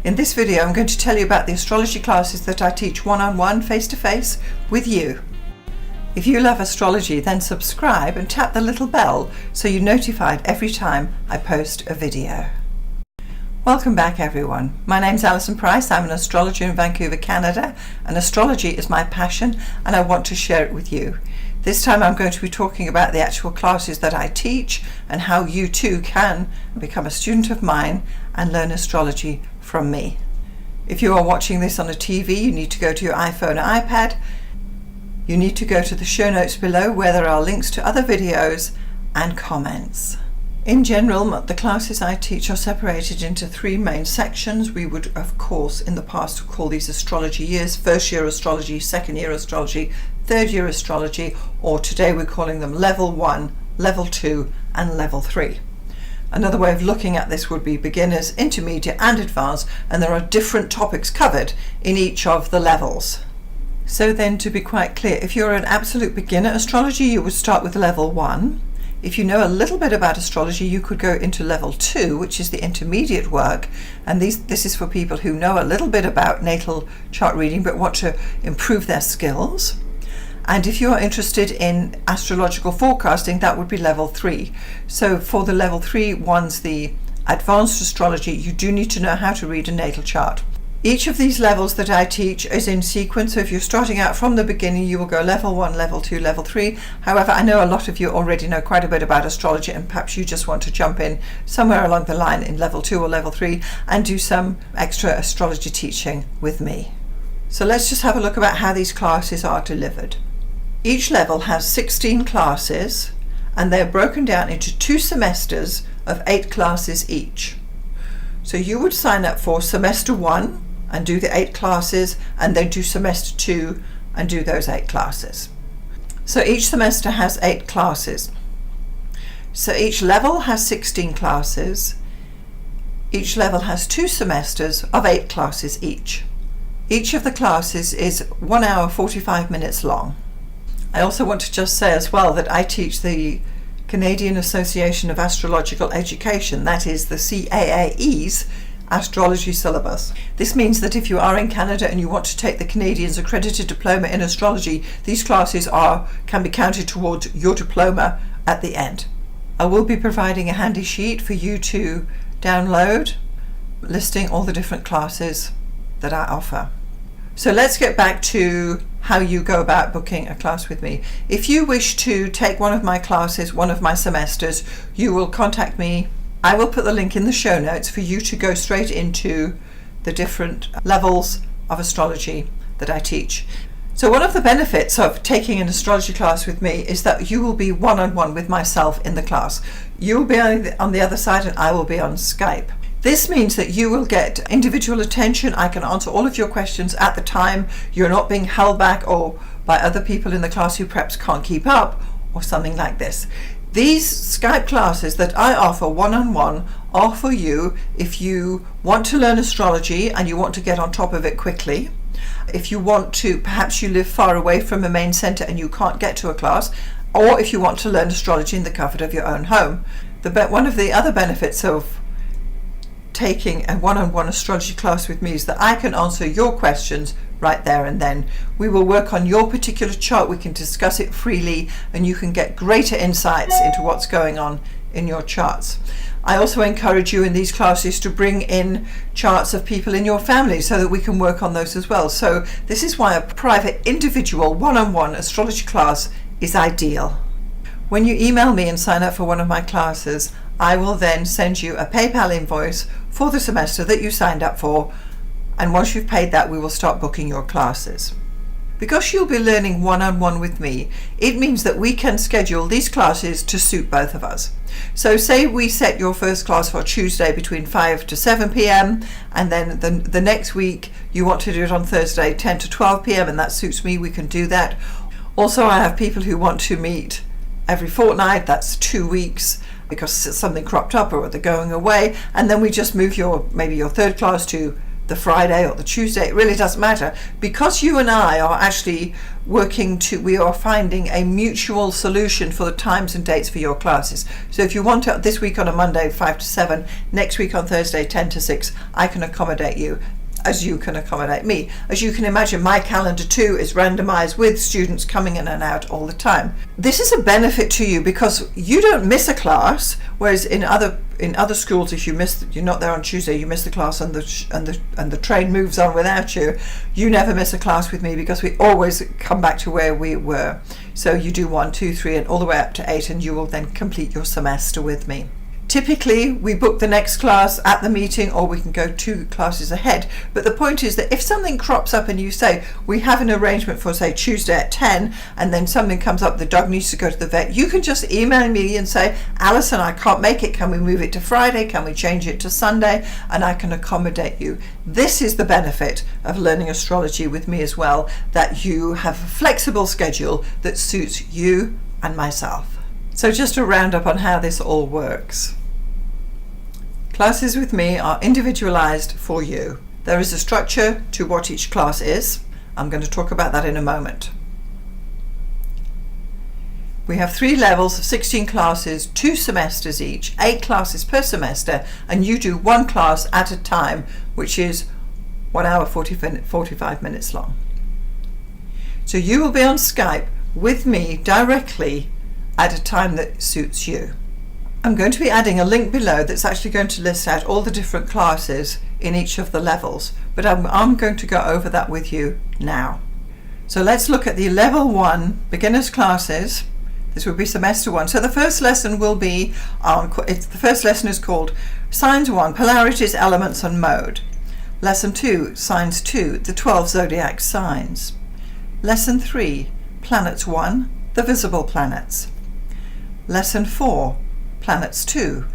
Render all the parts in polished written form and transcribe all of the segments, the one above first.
In this video, I'm going to tell you about the astrology classes that I teach one-on-one, face-to-face with you. If you love astrology, then subscribe and tap the little bell so you're notified every time I post a video. Welcome back, everyone. My name's Alison Price. I'm an astrologer in Vancouver, Canada, and astrology is my passion and I want to share it with you. This time I'm going to be talking about the actual classes that I teach and how you too can become a student of mine and learn astrology from me. If you are watching this on a TV, you need to go to your iPhone or iPad. You need to go to the show notes below where there are links to other videos and comments. In general, the classes I teach are separated into three main sections. We would, of course, in the past call these astrology years: first year astrology, second year astrology, third year astrology, or today we're calling them level 1, level 2, and level 3. Another way of looking at this would be beginners, intermediate, and advanced, and there are different topics covered in each of the levels. So then, to be quite clear, if you're an absolute beginner astrology, you would start with level 1. If you know a little bit about astrology, you could go into level 2, which is the intermediate work, and this is for people who know a little bit about natal chart reading but want to improve their skills. And if you're interested in astrological forecasting, that would be level 3. So for the level 3 ones, the advanced astrology, you do need to know how to read a natal chart. Each of these levels that I teach is in sequence. So if you're starting out from the beginning, you will go level 1, level 2, level 3. However, I know a lot of you already know quite a bit about astrology, and perhaps you just want to jump in somewhere along the line in level 2 or level 3 and do some extra astrology teaching with me. So let's just have a look about how these classes are delivered. Each level has 16 classes, and they're broken down into 2 semesters of 8 classes each. So you would sign up for semester 1 and do the 8 classes, and then do semester 2 and do those 8 classes. So each semester has 8 classes. So each level has 16 classes. Each level has 2 semesters of 8 classes each. Each of the classes is 1 hour 45 minutes long. I also want to just say as well that I teach the Canadian Association of Astrological Education, that is the CAAE's astrology syllabus. This means that if you are in Canada and you want to take the Canadian's accredited diploma in astrology, these classes can be counted towards your diploma at the end. I will be providing a handy sheet for you to download listing all the different classes that I offer. So let's get back to how you go about booking a class with me. If you wish to take one of my classes, one of my semesters, you will contact me. I will put the link in the show notes for you to go straight into the different levels of astrology that I teach. So one of the benefits of taking an astrology class with me is that you will be one-on-one with myself in the class. You will be on the other side and I will be on Skype. This means that you will get individual attention. I can answer all of your questions at the time. You're not being held back or by other people in the class who perhaps can't keep up or something like this. These Skype classes that I offer one-on-one are for you if you want to learn astrology and you want to get on top of it quickly. If you want to, perhaps you live far away from a main center and you can't get to a class, or if you want to learn astrology in the comfort of your own home. One of the other benefits of taking a one-on-one astrology class with me is that I can answer your questions right there and then. We will work on your particular chart, we can discuss it freely, and you can get greater insights into what's going on in your charts. I also encourage you in these classes to bring in charts of people in your family so that we can work on those as well. So this is why a private, individual, one-on-one astrology class is ideal. When you email me and sign up for one of my classes, I will then send you a PayPal invoice for the semester that you signed up for, and once you've paid that, we will start booking your classes. Because you'll be learning one-on-one with me, it means that we can schedule these classes to suit both of us. So say we set your first class for Tuesday between 5 to 7 p.m. and then the next week you want to do it on Thursday 10 to 12 p.m. and that suits me, we can do that. Also, I have people who want to meet every fortnight, that's 2 weeks, because something cropped up or they're going away, and then we just move maybe your third class to the Friday or the Tuesday, it really doesn't matter, because you and I are actually we are finding a mutual solution for the times and dates for your classes. So if you want to, this week on a Monday 5 to 7, next week on Thursday 10 to 6, I can accommodate you as you can accommodate me. As you can imagine, my calendar too is randomized with students coming in and out all the time. This is a benefit to you because you don't miss a class, whereas in other schools, if you're not there on Tuesday, you miss the class and the train moves on without you. You never miss a class with me because we always come back to where we were. So you do 1, 2, 3 and all the way up to 8, and you will then complete your semester with me. Typically, we book the next class at the meeting, or we can go 2 classes ahead. But the point is that if something crops up and you say, we have an arrangement for, say, Tuesday at 10, and then something comes up, the dog needs to go to the vet, you can just email me and say, Alison, I can't make it. Can we move it to Friday? Can we change it to Sunday? And I can accommodate you. This is the benefit of learning astrology with me as well, that you have a flexible schedule that suits you and myself. So just a roundup on how this all works. Classes with me are individualized for you. There is a structure to what each class is. I'm going to talk about that in a moment. We have 3 levels of 16 classes, 2 semesters each, 8 classes per semester, and you do 1 class at a time, which is 1 hour 45 minutes long. So you will be on Skype with me directly at a time that suits you. I'm going to be adding a link below that's actually going to list out all the different classes in each of the levels, but I'm going to go over that with you now. So let's look at the level 1 beginners classes. This will be semester 1. So the first lesson will be the first lesson is called Signs 1, Polarities, Elements and Mode. Lesson 2, Signs 2, the 12 zodiac signs. Lesson 3, Planets 1, the visible planets. Lesson 4, Planets 2,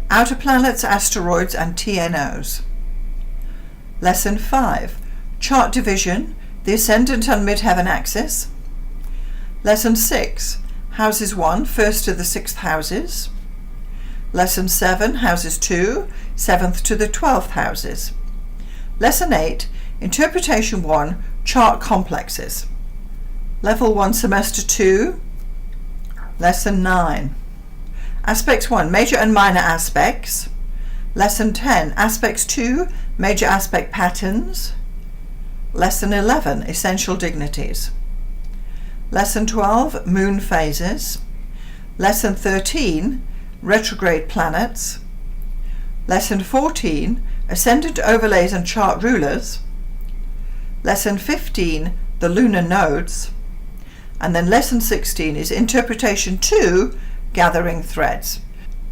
Outer Planets, Asteroids and TNOs. Lesson 5, Chart Division, the Ascendant and Midheaven Axis. Lesson 6, Houses 1, 1st to the 6th houses. Lesson 7, Houses 2, 7th to the 12th houses. Lesson 8, Interpretation 1, Chart Complexes. Level 1, Semester 2, Lesson 9. Aspects 1, Major and Minor Aspects. Lesson 10, Aspects 2, Major Aspect Patterns. Lesson 11, Essential Dignities. Lesson 12, Moon Phases. Lesson 13, Retrograde Planets. Lesson 14, Ascendant Overlays and Chart Rulers. Lesson 15, the Lunar Nodes. And then Lesson 16 is Interpretation 2, Gathering Threads.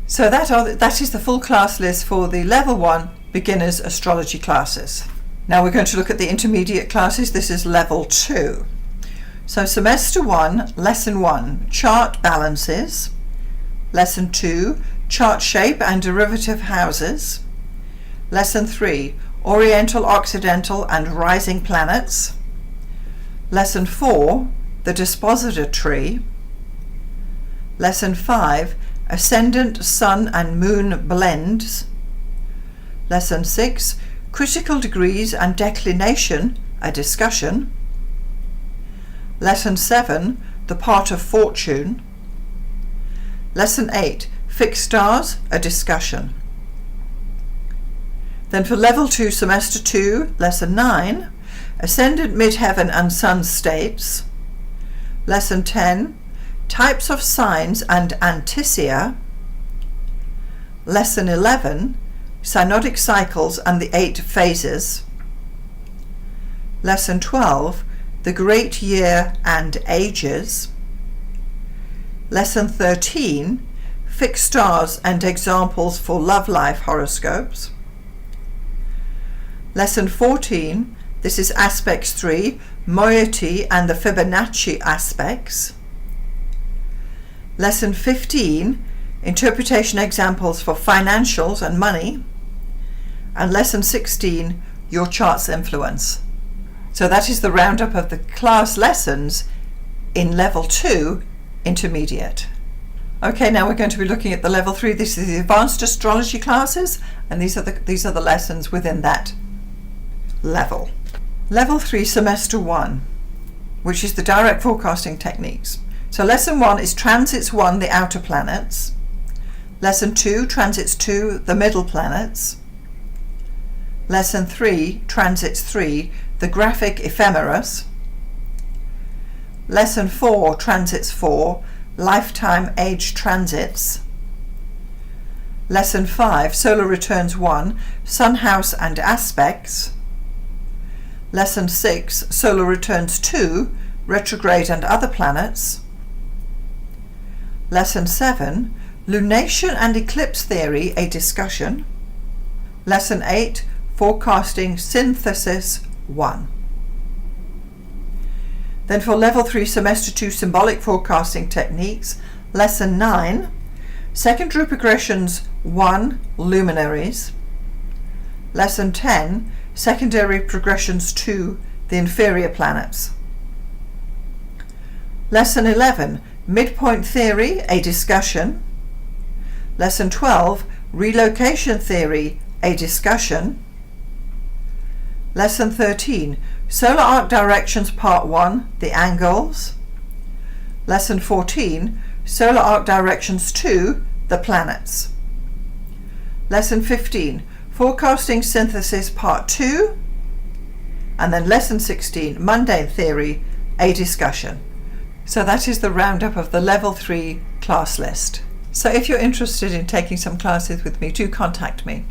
So that is the full class list for the level 1 beginners astrology classes. Now we're going to look at the intermediate classes. This is level 2. So semester 1, lesson 1, chart balances. Lesson 2, chart shape and derivative houses. Lesson 3, Oriental, Occidental and rising planets. Lesson 4, the Dispositor tree. Lesson 5, Ascendant, Sun and Moon blends. Lesson 6, Critical degrees and declination, a discussion. Lesson 7, the part of fortune. Lesson 8, fixed stars, a discussion. Then for level 2, semester 2, lesson 9, Ascendant, Midheaven and Sun states. Lesson 10, types of signs and anticia. Lesson 11, Synodic cycles and the 8 phases. Lesson 12, the great year and ages. Lesson 13, fixed stars and examples for love life horoscopes. Lesson 14, this is aspects 3, Moiety and the Fibonacci aspects. Lesson 15, interpretation examples for financials and money. And lesson 16, your chart's influence. So that is the roundup of the class lessons in level 2 intermediate. Okay, now we're going to be looking at the level 3. This is the advanced astrology classes, and these are the lessons within that. level. Level 3, Semester 1, which is the direct forecasting techniques. So Lesson 1 is Transits 1, the outer planets. Lesson 2, Transits 2, the middle planets. Lesson 3, Transits 3, the graphic ephemeris. Lesson 4, Transits 4, lifetime age transits. Lesson 5, Solar Returns 1, Sun House and Aspects. Lesson 6, Solar Returns 2, Retrograde and Other Planets. Lesson 7, Lunation and Eclipse Theory, a discussion. Lesson 8, Forecasting Synthesis 1. Then for Level 3, Semester 2, Symbolic Forecasting Techniques, Lesson 9, Secondary Progressions 1, Luminaries. Lesson 10, Secondary Progressions 2, the Inferior Planets. Lesson 11, Midpoint Theory, a discussion. Lesson 12, Relocation Theory, a discussion. Lesson 13, Solar Arc Directions Part 1, the angles. Lesson 14, Solar Arc Directions 2, the planets. Lesson 15, Forecasting Synthesis Part 2. And then Lesson 16, Mundane Theory, a discussion. So that is the roundup of the Level 3 class list. So if you're interested in taking some classes with me, do contact me.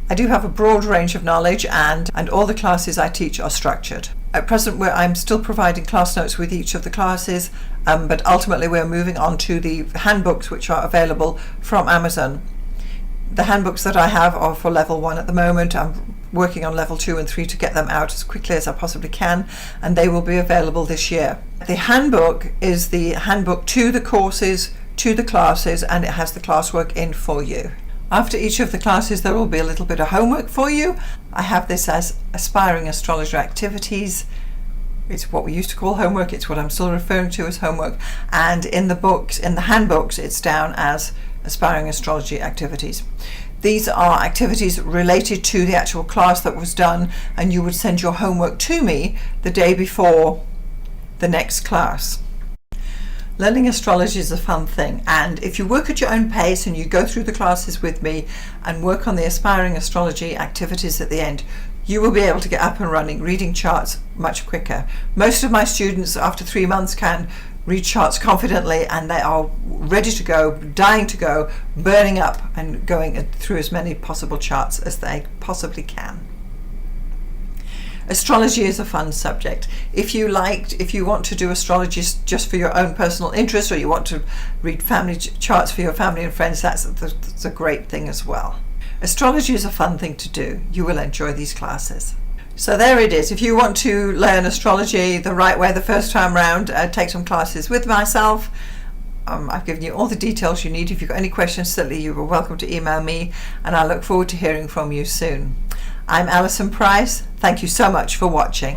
I do have a broad range of knowledge and all the classes I teach are structured. At present I'm still providing class notes with each of the classes, but ultimately we're moving on to the handbooks which are available from Amazon. The handbooks that I have are for Level 1 at the moment. I'm working on Level 2 and 3 to get them out as quickly as I possibly can, and they will be available this year. The handbook is the handbook to the courses, to the classes, and it has the classwork in for you. After each of the classes there will be a little bit of homework for you. I have this as Aspiring Astrologer Activities. It's what we used to call homework, it's what I'm still referring to as homework, and in the books, in the handbooks, it's down as Aspiring Astrology Activities. These are activities related to the actual class that was done, and you would send your homework to me the day before the next class. Learning astrology is a fun thing, and if you work at your own pace and you go through the classes with me and work on the Aspiring Astrology Activities at the end, you will be able to get up and running, reading charts much quicker. Most of my students after 3 months can read charts confidently, and they are ready to go, dying to go, burning up and going through as many possible charts as they possibly can. Astrology is a fun subject. If you want to do astrology just for your own personal interest, or you want to read family charts for your family and friends, that's a great thing as well. Astrology is a fun thing to do. You will enjoy these classes. So there it is. If you want to learn astrology the right way the first time round, take some classes with myself. I've given you all the details you need. If you've got any questions, certainly you are welcome to email me, and I look forward to hearing from you soon. I'm Alison Price. Thank you so much for watching.